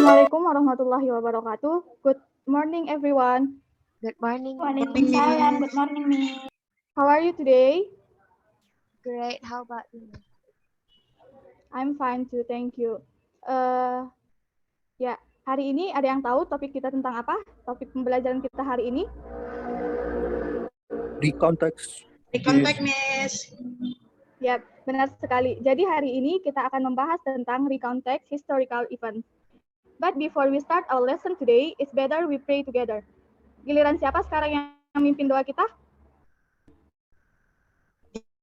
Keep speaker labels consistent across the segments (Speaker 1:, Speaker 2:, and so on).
Speaker 1: Assalamualaikum warahmatullahi wabarakatuh. Good morning, everyone.
Speaker 2: Good morning.
Speaker 3: Waalaikumsalam. Good morning, Miss.
Speaker 1: How are you today?
Speaker 2: Great. How about you?
Speaker 1: I'm fine too, thank you. Ya, hari ini ada yang tahu topik kita tentang apa? Topik pembelajaran kita hari ini?
Speaker 4: Recontext.
Speaker 3: Recontact, Miss.
Speaker 1: Ya, benar sekali. Jadi hari ini kita akan membahas tentang recontext historical events. But before we start our lesson today, it's better we pray together. Giliran siapa sekarang yang mimpin doa kita?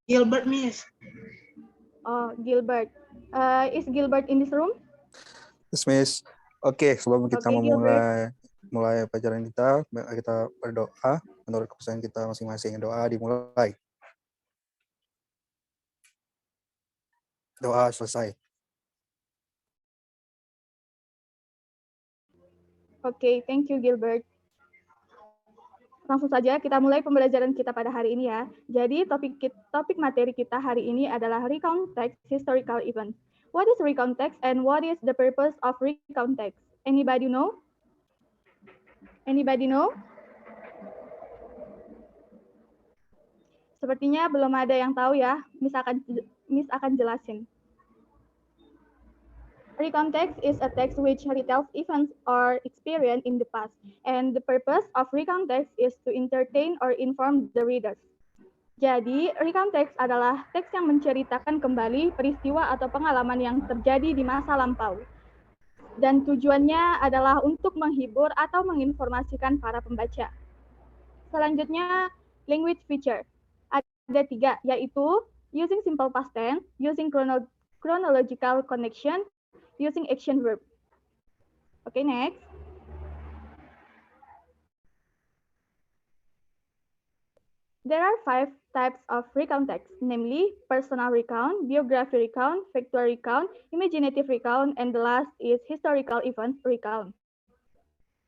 Speaker 3: Gilbert, Miss.
Speaker 1: Oh, Gilbert. Is Gilbert in this room?
Speaker 4: Yes, Miss. Oke, sebelum kita
Speaker 1: Oke,
Speaker 4: mulai pelajaran kita berdoa menurut keputusan kita masing-masing. Doa dimulai. Doa selesai.
Speaker 1: Oke, thank you Gilbert. Langsung saja kita mulai pembelajaran kita pada hari ini ya. Jadi topik materi kita hari ini adalah recontext historical event. What is recontext and what is the purpose of recontext? Anybody know? Anybody know? Sepertinya belum ada yang tahu ya. Miss akan jelasin. Recontext is a text which retells events or experience in the past, and the purpose of recontext is to entertain or inform the readers. Jadi, recontext adalah teks yang menceritakan kembali peristiwa atau pengalaman yang terjadi di masa lampau. Dan tujuannya adalah untuk menghibur atau menginformasikan para pembaca. Selanjutnya, language feature. Ada 3, yaitu using simple past tense, using chronological connection, using action verb. Okay, next. There are 5 types of recontext, namely personal recount, biography recount, factual recount, imaginative recount, and the last is historical event recount.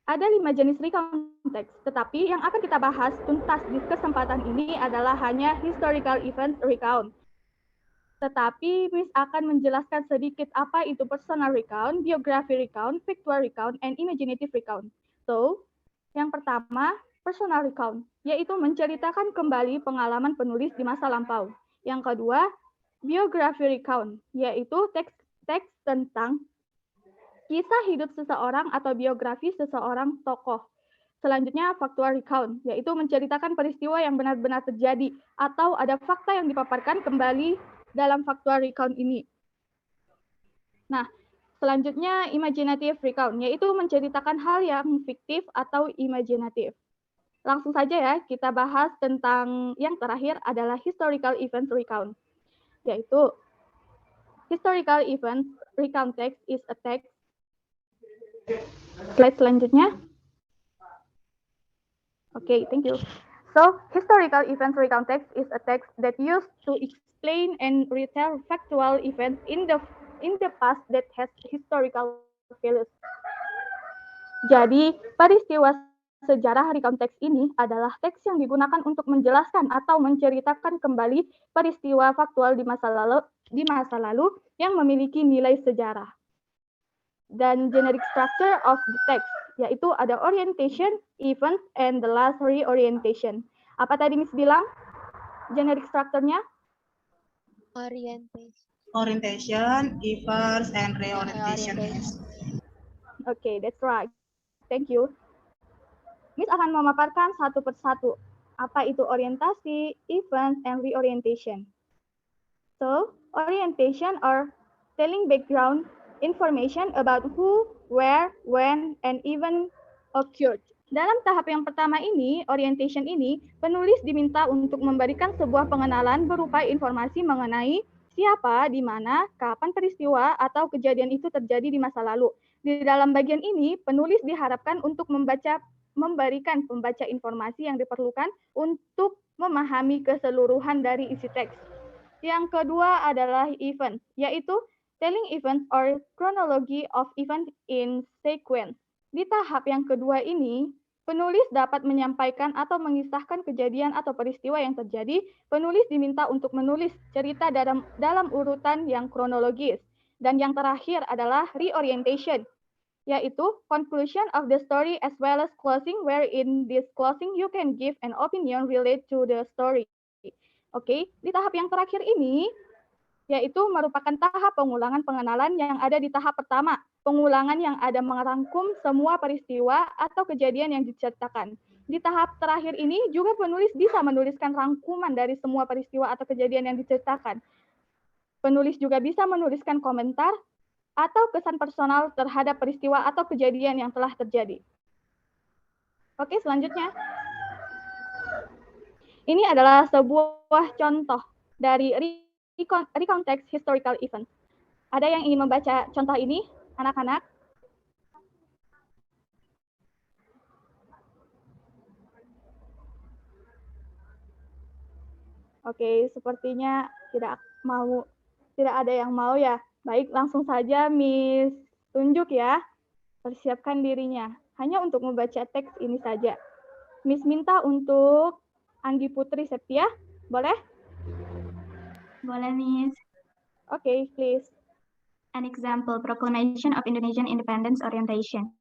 Speaker 1: Ada 5 jenis recontext, tetapi yang akan kita bahas tuntas di kesempatan ini adalah hanya historical event recount. Tetapi Miss akan menjelaskan sedikit apa itu personal recount, biography recount, factual recount, and imaginative recount. So, yang pertama, personal recount, yaitu menceritakan kembali pengalaman penulis di masa lampau. Yang kedua, biography recount, yaitu teks tentang kisah hidup seseorang atau biografi seseorang tokoh. Selanjutnya, factual recount, yaitu menceritakan peristiwa yang benar-benar terjadi atau ada fakta yang dipaparkan kembali dalam factual recount ini. Nah, selanjutnya imaginative recount, yaitu menceritakan hal yang fiktif atau imajinatif. Langsung saja ya, kita bahas tentang yang terakhir adalah historical event recount, yaitu historical event recount text is a text. Slide selanjutnya. Okay, thank you. So, historical event recount text is a text that used to explain and retell factual events in the past that has historical values. Jadi, peristiwa sejarah recount text ini adalah teks yang digunakan untuk menjelaskan atau menceritakan kembali peristiwa faktual di masa lalu yang memiliki nilai sejarah. Dan generic structure of the text, yaitu ada orientation, event, and the last reorientation. Apa tadi Miss bilang? Generic structure-nya?
Speaker 3: Orientation, events, and reorientation.
Speaker 1: Okay, that's right. Thank you. Miss akan memaparkan satu persatu. Apa itu orientasi, event, and reorientation? So, orientation or telling background information about who, where, when, and even occurred. Dalam tahap yang pertama ini, orientation ini, penulis diminta untuk memberikan sebuah pengenalan berupa informasi mengenai siapa, di mana, kapan peristiwa atau kejadian itu terjadi di masa lalu. Di dalam bagian ini, penulis diharapkan untuk memberikan pembaca informasi yang diperlukan untuk memahami keseluruhan dari isi teks. Yang kedua adalah event, yaitu telling events or chronology of event in sequence. Di tahap yang kedua ini, penulis dapat menyampaikan atau mengisahkan kejadian atau peristiwa yang terjadi. Penulis diminta untuk menulis cerita dalam urutan yang kronologis. Dan yang terakhir adalah reorientation, yaitu conclusion of the story as well as closing, where in this closing you can give an opinion related to the story. Oke, di tahap yang terakhir ini, yaitu merupakan tahap pengulangan pengenalan yang ada di tahap pertama, pengulangan yang ada merangkum semua peristiwa atau kejadian yang diceritakan. Di tahap terakhir ini juga penulis bisa menuliskan rangkuman dari semua peristiwa atau kejadian yang diceritakan. Penulis juga bisa menuliskan komentar atau kesan personal terhadap peristiwa atau kejadian yang telah terjadi. Oke, selanjutnya. Ini adalah sebuah contoh dari recount text historical event. Ada yang ingin membaca contoh ini, anak-anak? Oke, sepertinya tidak ada yang mau ya. Baik, langsung saja Miss tunjuk ya. Persiapkan dirinya. Hanya untuk membaca teks ini saja. Miss minta untuk Anggi Putri Septia, boleh?
Speaker 5: Boleh, Miss.
Speaker 1: Okay, please.
Speaker 5: An example, Proclamation of Indonesian Independence Orientation.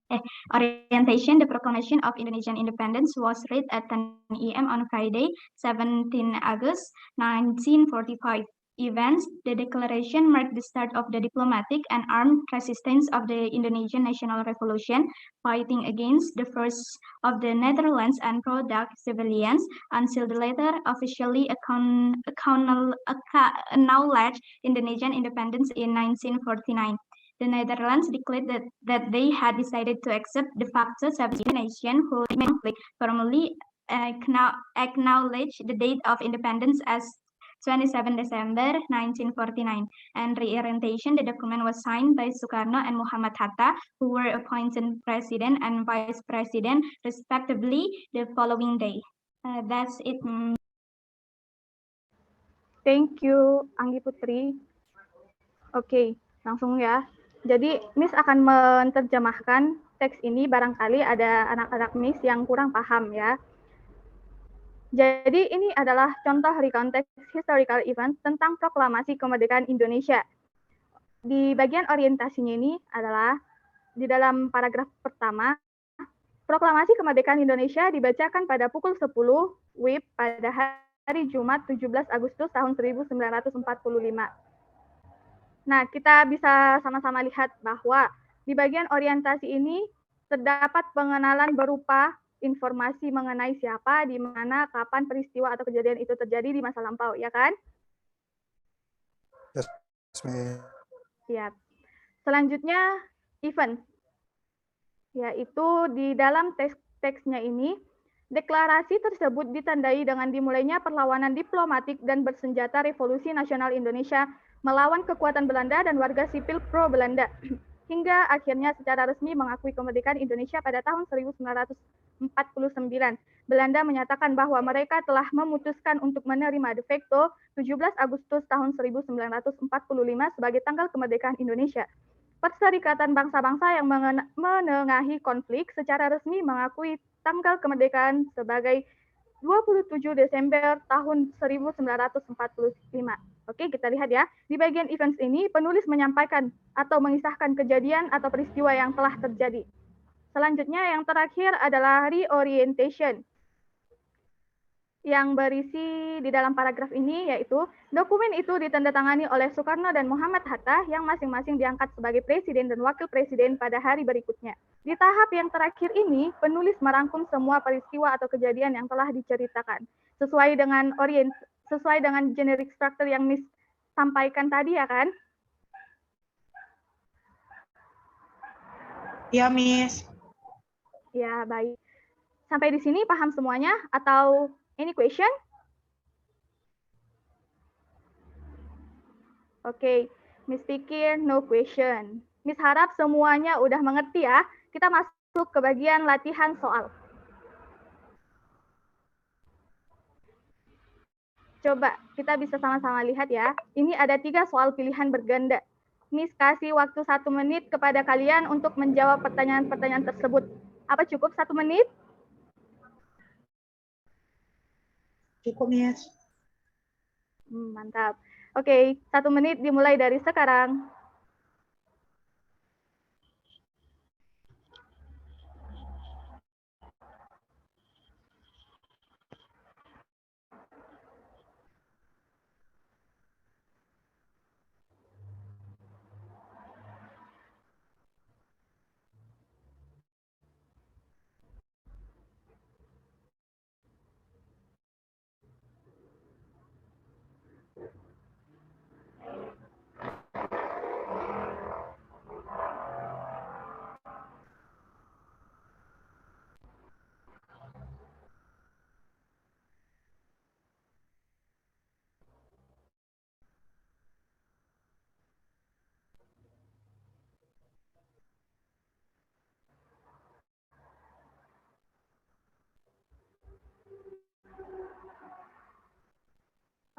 Speaker 5: Orientation, the Proclamation of Indonesian Independence was read at 10 a.m. on Friday, 17 August 1945. Events, the declaration marked the start of the diplomatic and armed resistance of the Indonesian National Revolution, fighting against the force of the Netherlands and pro-Dutch civilians until the latter officially acknowledged Indonesian independence in 1949. The Netherlands declared that they had decided to accept de facto sovereignty nation who formally acknowledged the date of independence as 27 December 1949, and reorientation, the document was signed by Sukarno and Muhammad Hatta, who were appointed president and vice president, respectively, the following day. That's it.
Speaker 1: Thank you, Anggi Putri. Oke, langsung ya. Jadi, Miss akan menerjemahkan teks ini, barangkali ada anak-anak Miss yang kurang paham ya. Jadi ini adalah contoh recount text historical event tentang proklamasi kemerdekaan Indonesia. Di bagian orientasinya ini adalah di dalam paragraf pertama, proklamasi kemerdekaan Indonesia dibacakan pada pukul 10 WIB pada hari Jumat 17 Agustus tahun 1945. Nah, kita bisa sama-sama lihat bahwa di bagian orientasi ini terdapat pengenalan berupa informasi mengenai siapa, di mana, kapan peristiwa atau kejadian itu terjadi di masa lampau, ya kan?
Speaker 4: Yes,
Speaker 1: Siap. Selanjutnya, event. Yaitu di dalam teksnya ini, deklarasi tersebut ditandai dengan dimulainya perlawanan diplomatik dan bersenjata Revolusi Nasional Indonesia melawan kekuatan Belanda dan warga sipil pro-Belanda, hingga akhirnya secara resmi mengakui kemerdekaan Indonesia pada tahun 1949. Belanda menyatakan bahwa mereka telah memutuskan untuk menerima de facto 17 Agustus tahun 1945 sebagai tanggal kemerdekaan Indonesia. Perserikatan Bangsa-Bangsa yang menengahi konflik secara resmi mengakui tanggal kemerdekaan sebagai 27 Desember tahun 1945. Oke, kita lihat ya. Di bagian events ini, penulis menyampaikan atau mengisahkan kejadian atau peristiwa yang telah terjadi. Selanjutnya, yang terakhir adalah reorientation. Yang berisi di dalam paragraf ini yaitu dokumen itu ditandatangani oleh Sukarno dan Muhammad Hatta yang masing-masing diangkat sebagai presiden dan wakil presiden pada hari berikutnya. Di tahap yang terakhir ini, penulis merangkum semua peristiwa atau kejadian yang telah diceritakan sesuai dengan generic structure yang Miss sampaikan tadi ya kan?
Speaker 3: Ya, Miss.
Speaker 1: Ya, baik. Sampai di sini paham semuanya atau any question? Oke, Miss pikir no question. Miss harap semuanya udah mengerti ya. Kita masuk ke bagian latihan soal. Coba kita bisa sama-sama lihat ya. Ini ada 3 soal pilihan berganda. Miss kasih waktu 1 menit kepada kalian untuk menjawab pertanyaan-pertanyaan tersebut. Apa cukup 1 menit?
Speaker 3: Cukup, Miss.
Speaker 1: Mantap. Oke, 1 menit dimulai dari sekarang.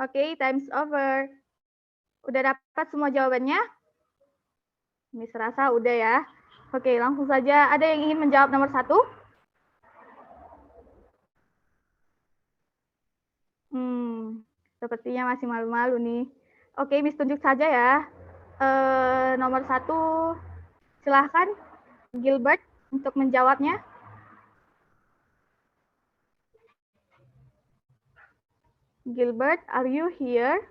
Speaker 1: Oke, time's over. Udah dapat semua jawabannya? Miss rasa udah ya. Oke, langsung saja. Ada yang ingin menjawab nomor 1? Sepertinya masih malu-malu nih. Oke, Miss tunjuk saja ya. Nomor 1, silahkan Gilbert untuk menjawabnya. Gilbert, are you here?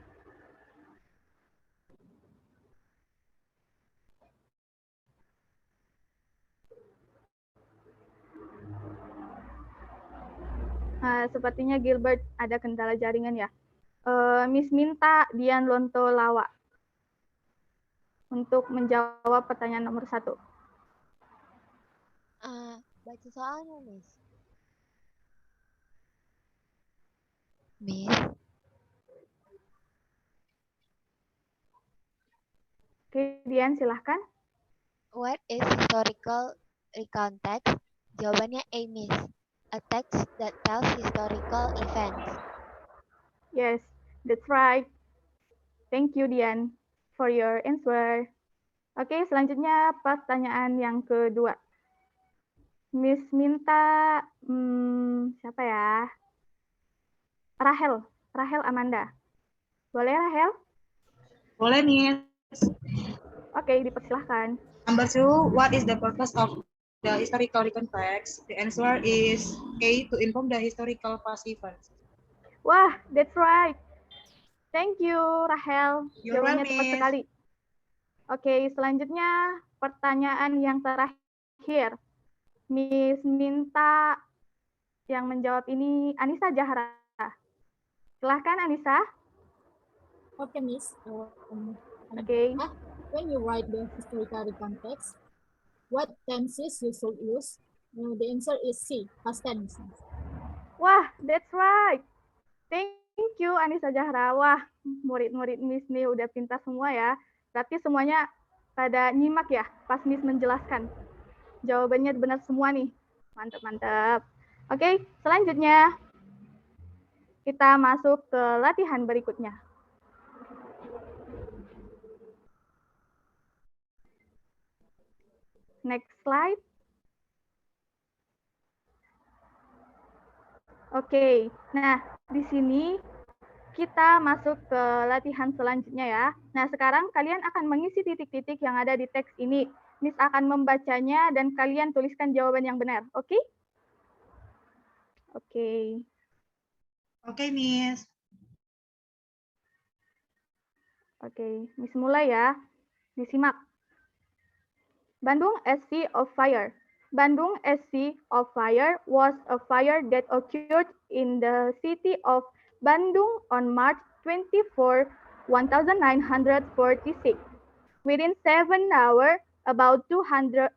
Speaker 1: Sepertinya Gilbert ada kendala jaringan ya. Miss minta Dian Lonto Lawa untuk menjawab pertanyaan nomor 1.
Speaker 2: Baca soalnya, Miss. Miss,
Speaker 1: Oke, Dian silahkan.
Speaker 2: what is historical recount text? Jawabannya A, Miss. A text that tells historical events.
Speaker 1: Yes, that's right. Thank you, Dian, for your answer. Oke, selanjutnya pertanyaan yang kedua. Miss minta, siapa ya? Rahel Amanda. Boleh, Rahel?
Speaker 3: Boleh, Miss.
Speaker 1: Oke, dipersilahkan.
Speaker 3: Number 2, what is the purpose of the historical recount text? The answer is A, to inform the historical past events.
Speaker 1: Wah, that's right. Thank you, Rahel.
Speaker 3: You're
Speaker 1: Jawabannya
Speaker 3: welcome,
Speaker 1: tepat
Speaker 3: Miss.
Speaker 1: sekali. Oke, selanjutnya pertanyaan yang terakhir. Miss minta yang menjawab ini Anissa Jahra. Silahkan, Anissa.
Speaker 6: Okay, Miss.
Speaker 1: Oke.
Speaker 6: When you write the historical recount text, what tenses you should use? The answer is C, past tense.
Speaker 1: Wah, that's right. Thank you, Anissa Jahra. Wah, murid-murid Miss nih udah pintar semua ya. Berarti semuanya pada nyimak ya pas Miss menjelaskan. Jawabannya benar semua nih. Mantap-mantap. Oke, selanjutnya kita masuk ke latihan berikutnya. Next slide. Oke, nah di sini kita masuk ke latihan selanjutnya ya. Nah sekarang kalian akan mengisi titik-titik yang ada di teks ini. Miss akan membacanya dan kalian tuliskan jawaban yang benar, oke? Oke.
Speaker 3: Oke, Miss.
Speaker 1: Oke, Miss mulai ya. Disimak. Bandung as Sea of Fire. Bandung as Sea of Fire was a fire that occurred in the city of Bandung on March 24, 1946. Within 7 hours, about 200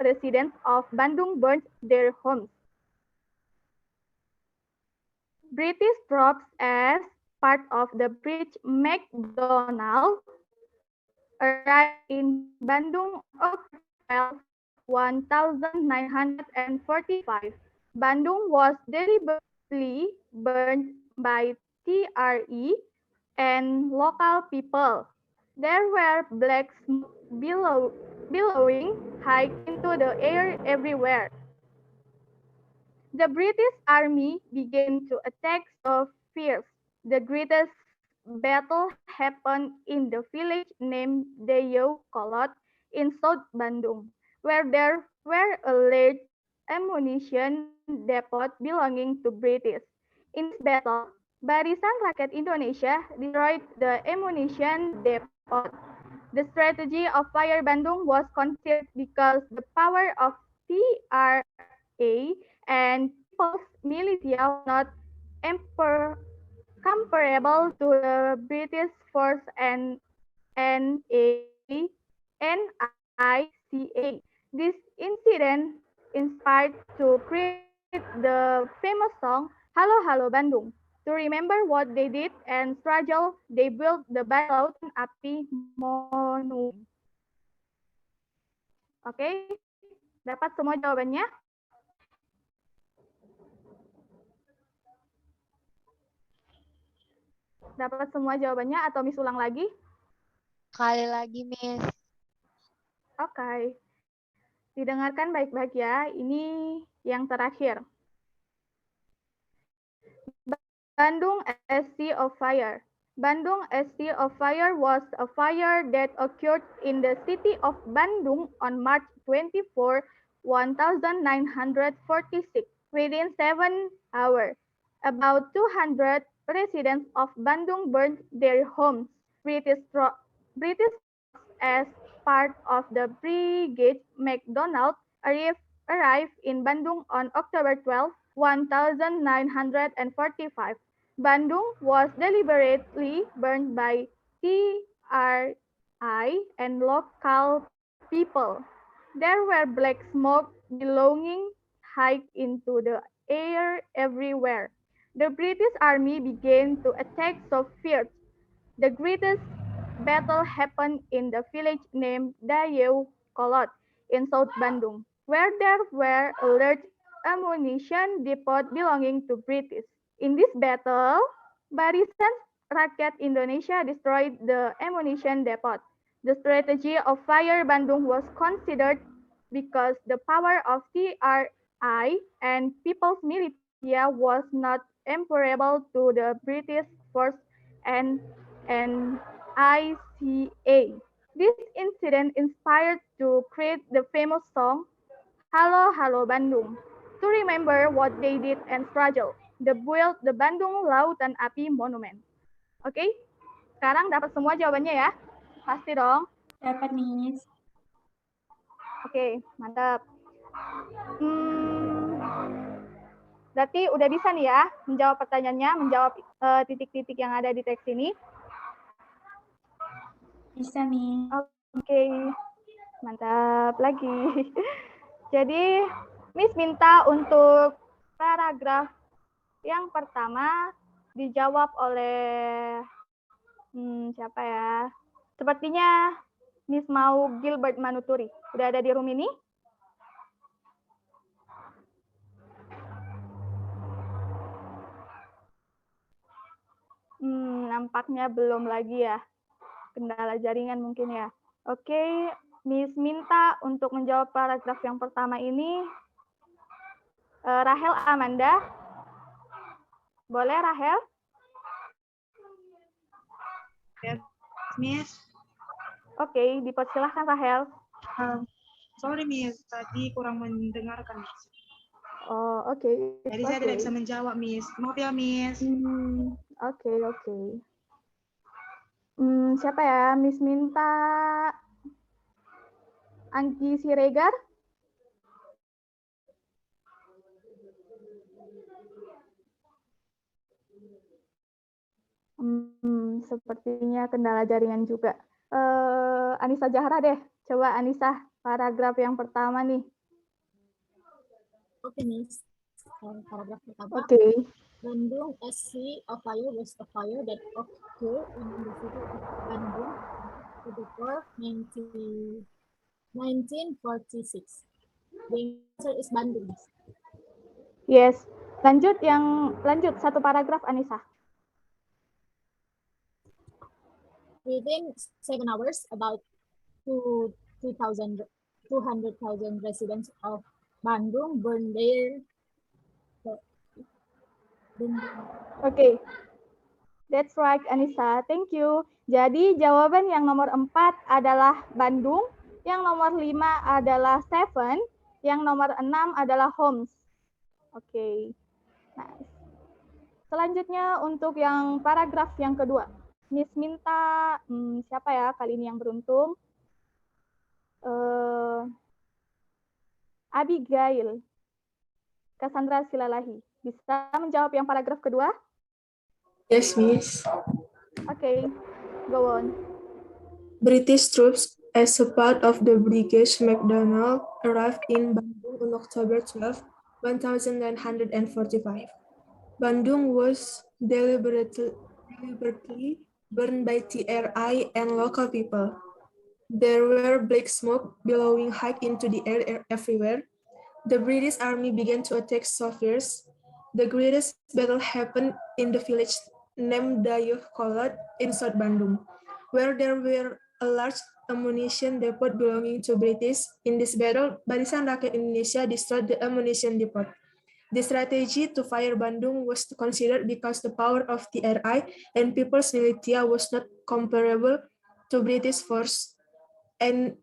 Speaker 1: residents of Bandung burned their homes. British troops as part of the British MacDonald arrived in Bandung October 1945. Bandung was deliberately burned by TRE and local people. There were black smoke billowing high into the air everywhere. The British Army began to attack so fierce. The greatest battle happened in the village named Deyo Kolot in South Bandung, where there were a large ammunition depot belonging to British. In this battle, Barisan Rakyat Indonesia destroyed the ammunition depot. The strategy of Fire Bandung was conceived because the power of TRA and People's Militia was not comparable to the British force and NICA. This incident inspired to create the famous song Halo Halo Bandung. To remember what they did and struggle, they built the Lautan Api Monument. Oke, dapat semua jawabannya? Dapat semua jawabannya atau Miss ulang lagi?
Speaker 2: Sekali lagi, Miss.
Speaker 1: Oke. Didengarkan baik-baik ya. Ini yang terakhir. Bandung, a Sea of Fire. Bandung, a Sea of Fire was a fire that occurred in the city of Bandung on March 24, 1946. Within 7 hours, about 200 residents of Bandung burned their homes. British as part of the Brigade MacDonald arrived in Bandung on October 12, 1945. Bandung was deliberately burned by TRI and local people. There were black smoke billowing high into the air everywhere. The British Army began to attack so fierce. The greatest battle happened in the village named Dayew Kolot in South Bandung, where there were a large ammunition depot belonging to British. In this battle, Barisan Rakyat Indonesia destroyed the ammunition depot. The strategy of Fire Bandung was considered because the power of TRI and People's Militia was not comparable to the British force and ICA. This incident inspired to create the famous song Halo Halo Bandung to remember what they did and struggle. The build the Bandung Lautan Api Monument. Oke, sekarang dapat semua jawabannya ya? Pasti dong.
Speaker 5: Dapat, Miss.
Speaker 1: Oke, mantap. Berarti udah bisa nih ya menjawab pertanyaannya, menjawab titik-titik yang ada di teks ini.
Speaker 5: Bisa, Miss.
Speaker 1: Oke, mantap lagi. Jadi, Miss minta untuk paragraf yang pertama dijawab oleh siapa ya? Sepertinya Miss mau Gilbert Manuturi. Udah ada di room ini? Nampaknya belum lagi ya. Kendala jaringan mungkin ya. Oke, Miss minta untuk menjawab paragraf yang pertama ini Rahel Amanda. Boleh Rahel?
Speaker 3: Yes, Miss.
Speaker 1: Oke, dipersilahkan Rahel.
Speaker 3: Sorry, Miss. Tadi kurang mendengarkan, Miss.
Speaker 1: Oh, oke.
Speaker 3: Jadi saya tidak bisa menjawab, Miss. Maaf ya, Miss.
Speaker 1: Oke. Siapa ya? Miss minta Anggi Siregar. Sepertinya kendala jaringan juga. Anissa Jahra deh. Coba Anissa, paragraf yang pertama nih.
Speaker 6: Oke, Miss. Paragraf pertama.
Speaker 1: Oke.
Speaker 6: Bandung, a Sea of Fire was a fire that occurred in the city of Bandung before 1946. The answer is Bandung.
Speaker 1: Yes. Lanjut satu paragraf Anissa.
Speaker 6: Within 7 hours, about 200,000 residents of Bandung burned their.
Speaker 1: Oke. That's right, Anissa. Thank you. Jadi jawaban yang nomor 4 adalah Bandung, yang nomor 5 adalah Seven, yang nomor 6 adalah Homs. Oke. Nice. Selanjutnya untuk yang paragraf yang kedua. Miss minta siapa ya kali ini yang beruntung? Abigail Cassandra Silalahi. Bisa menjawab yang paragraf kedua?
Speaker 7: Yes, Miss.
Speaker 1: Okay, go on.
Speaker 7: British troops, as a part of the Brigade MacDonald, arrived in Bandung on October 12, 1945. Bandung was deliberately burned by TRI and local people. There were black smoke billowing high into the air everywhere. The British Army began to attack so fierce. The greatest battle happened in the village named Dayuh Kolot in South Bandung, where there were a large ammunition depot belonging to British. In this battle, Barisan Rakyat Indonesia destroyed the ammunition depot. The strategy to fire Bandung was considered because the power of TRI and People's Militia was not comparable to British force and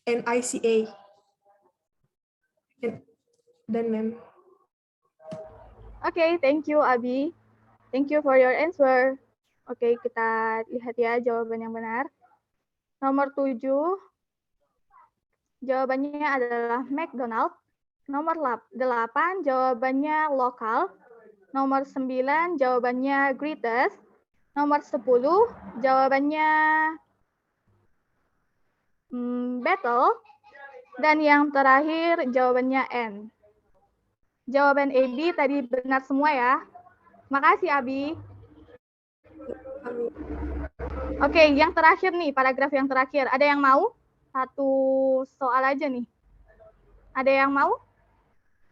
Speaker 7: ICA. Dan ma'am.
Speaker 1: Oke, thank you Abi. Thank you for your answer. Oke, kita lihat ya jawaban yang benar. Nomor 7, jawabannya adalah McDonald. Nomor 8, jawabannya lokal. Nomor 9, jawabannya greatest. Nomor 10, jawabannya battle. Dan yang terakhir, jawabannya N. Jawaban AB tadi benar semua ya. Makasih, Abi. Oke, yang terakhir nih, paragraf yang terakhir. Ada yang mau? Satu soal aja nih. Ada yang mau?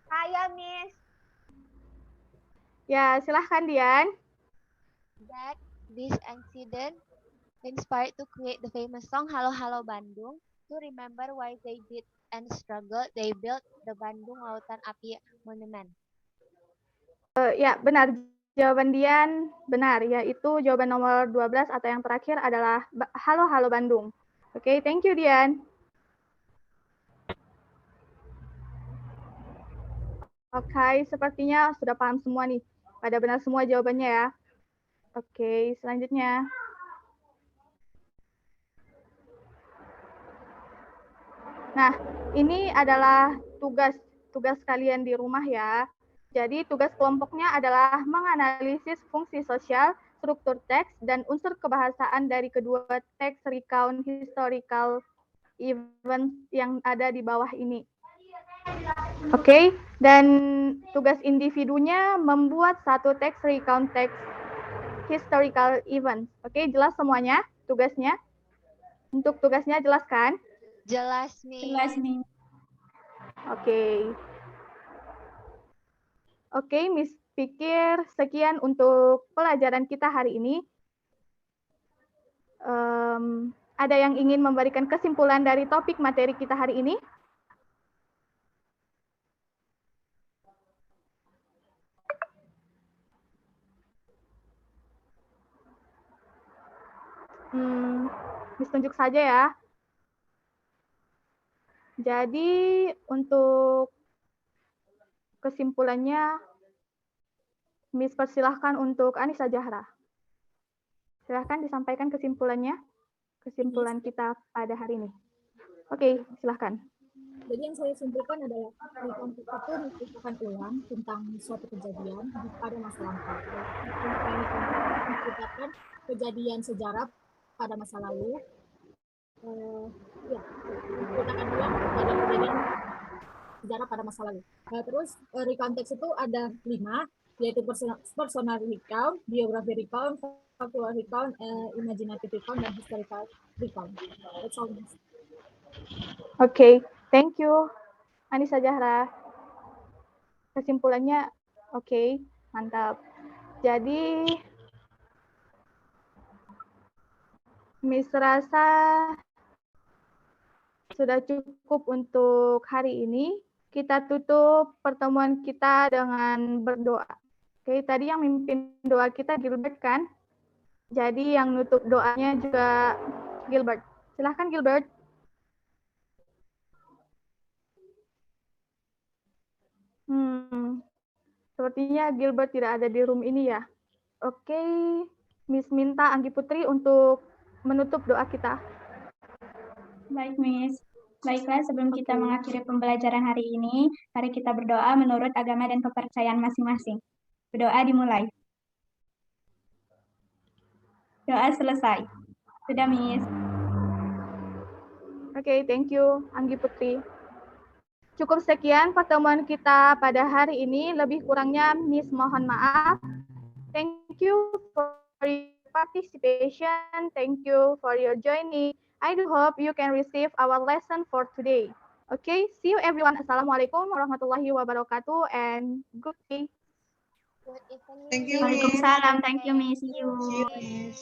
Speaker 2: Saya, Miss.
Speaker 1: Ya, silahkan Dian.
Speaker 2: That this incident inspired to create the famous song Halo Halo Bandung. To remember why they did and struggled, they built the Bandung Lautan Api Monument.
Speaker 1: Ya, benar. Jawaban Dian benar, yaitu jawaban nomor 12 atau yang terakhir adalah Halo Halo Bandung. Oke, thank you Dian. Oke, sepertinya sudah paham semua nih. Pada benar semua jawabannya ya. Oke, selanjutnya. Nah, ini adalah tugas kalian di rumah ya. Jadi tugas kelompoknya adalah menganalisis fungsi sosial, struktur teks, dan unsur kebahasaan dari kedua teks recount historical event yang ada di bawah ini. Oke, dan tugas individunya membuat satu teks recount teks historical event. Oke, jelas semuanya tugasnya? Untuk tugasnya jelaskan?
Speaker 2: Jelas, Miss.
Speaker 5: Jelas, Miss.
Speaker 1: Oke. Oke, Miss pikir sekian untuk pelajaran kita hari ini. Ada yang ingin memberikan kesimpulan dari topik materi kita hari ini? Miss tunjuk saja ya. Jadi untuk kesimpulannya, Miss persilahkan untuk Anissa Zahra. Silahkan disampaikan kesimpulannya, kesimpulan kita pada hari ini. Oke, silahkan.
Speaker 6: Jadi yang saya simpulkan adalah recount itu menceritakan ulang tentang suatu kejadian pada masa lampau. Menceritakan kejadian sejarah pada masa lalu. Menceritakan ulang kejadian sejarah pada masa lalu. Terus recount text itu ada 5, yaitu personal recount, biography recount, factual recount, imaginative recount, dan historical recount. That's all.
Speaker 1: Oke, thank you, Anissa Zahra. Kesimpulannya, oke, mantap. Jadi, Miss rasa sudah cukup untuk hari ini. Kita tutup pertemuan kita dengan berdoa. Oke, tadi yang mimpin doa kita Gilbert kan? Jadi yang nutup doanya juga Gilbert. Silahkan Gilbert. Sepertinya Gilbert tidak ada di room ini ya. Oke, Miss minta Anggi Putri untuk menutup doa kita.
Speaker 5: Baik, Miss. Baiklah, sebelum kita mengakhiri pembelajaran hari ini, mari kita berdoa menurut agama dan kepercayaan masing-masing. Berdoa dimulai. Doa selesai. Sudah, Miss.
Speaker 1: Oke, thank you, Anggi Putri. Cukup sekian pertemuan kita pada hari ini. Lebih kurangnya, Miss mohon maaf. Thank you for your participation. Thank you for your joining. I do hope you can receive our lesson for today. Okay, see you everyone. Assalamualaikum warahmatullahi wabarakatuh and good day.
Speaker 2: Good evening.
Speaker 3: Thank you, Miss.
Speaker 5: Waalaikumsalam. Thank you, Miss. See you.
Speaker 3: See you, Miss.